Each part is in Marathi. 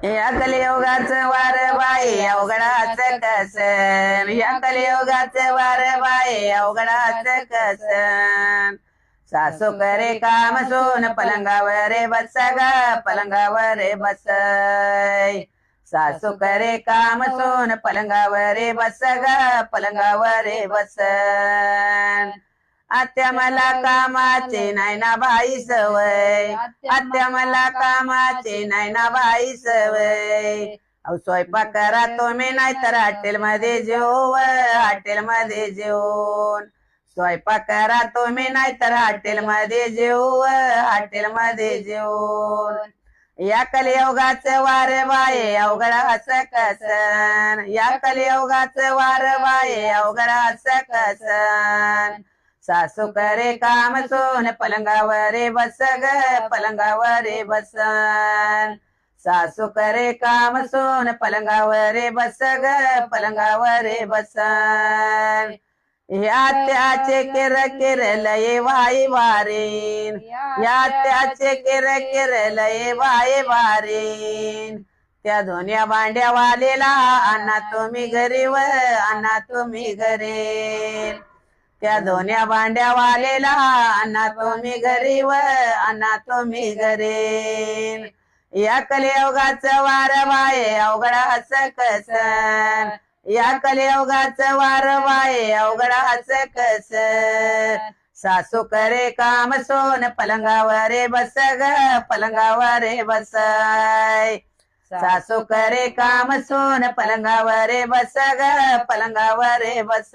या कलियुगाचं वार बाई अवघडाचं कसन, या कलियुगाचं वार बाई अवघडाचं कसन. सासू करे काम सोन पलंगावर बस ग पलंगावर बस. सासू करे काम सोन पलंगावर बस ग पलंगावर बस. आत्या मला कामाची नाही ना बाई सवय, आत्या मला कामाची नाही ना बाई सवय. अहो स्वयंपाक करा तुम्ही नाही तर हॉटेल मध्ये जेव, हॉटेल मध्ये जेवून. स्वयंपाक करा तुम्ही नाही तर हॉटेल मध्ये जेव, हॉटेल मध्ये जेवून. या कलियुगाचं वार बाये अवघडा असं कसन, या कलियुगाचं वार बाये अवघडा असं कसन. सासू करे काम सोन पलंगावर बस ग पलंगावर बसन. सासू करे काम सोन पलंगावर बस ग पलंगावर बसन. या त्याचे किर किर लय वाई वारीन, या त्याचे किर किर लय वाई वारीन. त्या दोन्या भांड्या वालेला आणा तुम्ही घरी व आणा तुम्ही घरी. त्या दोन्या भांड्या वालेला आणा तुम्ही घरी व आणा तुम्ही घरी. या कलियुगाचं वार बाये अवघडा असं कसन, या कलियुगाचं वार बाये अवघडा असं कसन. सासू करे काम सोन पलंगावर बस ग पलंगावर बस. सासू करे काम सोन पलंगावर बस ग पलंगावर बस.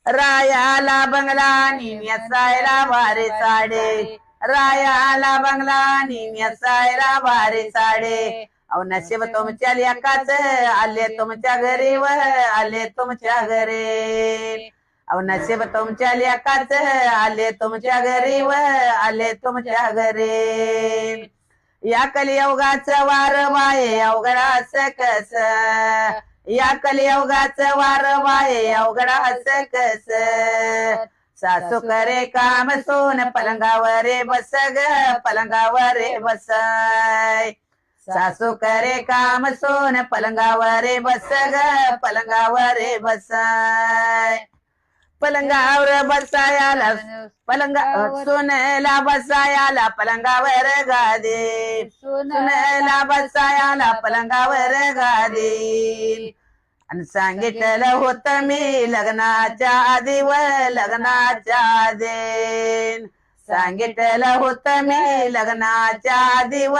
रायाला बंगला नेसायला भारी साडे, रायाला बंगला नेसायला भारी साडे. अहो नशीब तुमच्या लेकाच आले तुमच्या घरी व आले तुमच्या घरी. अहो नशीब तुमच्या लेकाच आले तुमच्या घरी व आले तुमच्या घरी. या कलियुगाचं वार बाये अवघडा असं कसं, या कलियुगाचं वार बाये अवघडा असं कसं. सासू करे काम सोन पलंगावर बस ग पलंगावर बस. सासू करे काम सोन पलंगावर बस ग पलंगावर बस. पलंगावर बसायाला पलंगा सोनेला बसायाला पलंगावर गादी, सोनेला बसायाला पलंगावर गादी. आणि सांगितलं होतं मी लग्नाच्या आधी व लग्नाच्या आधी, सांगितलं होतं मी लग्नाच्या आधी व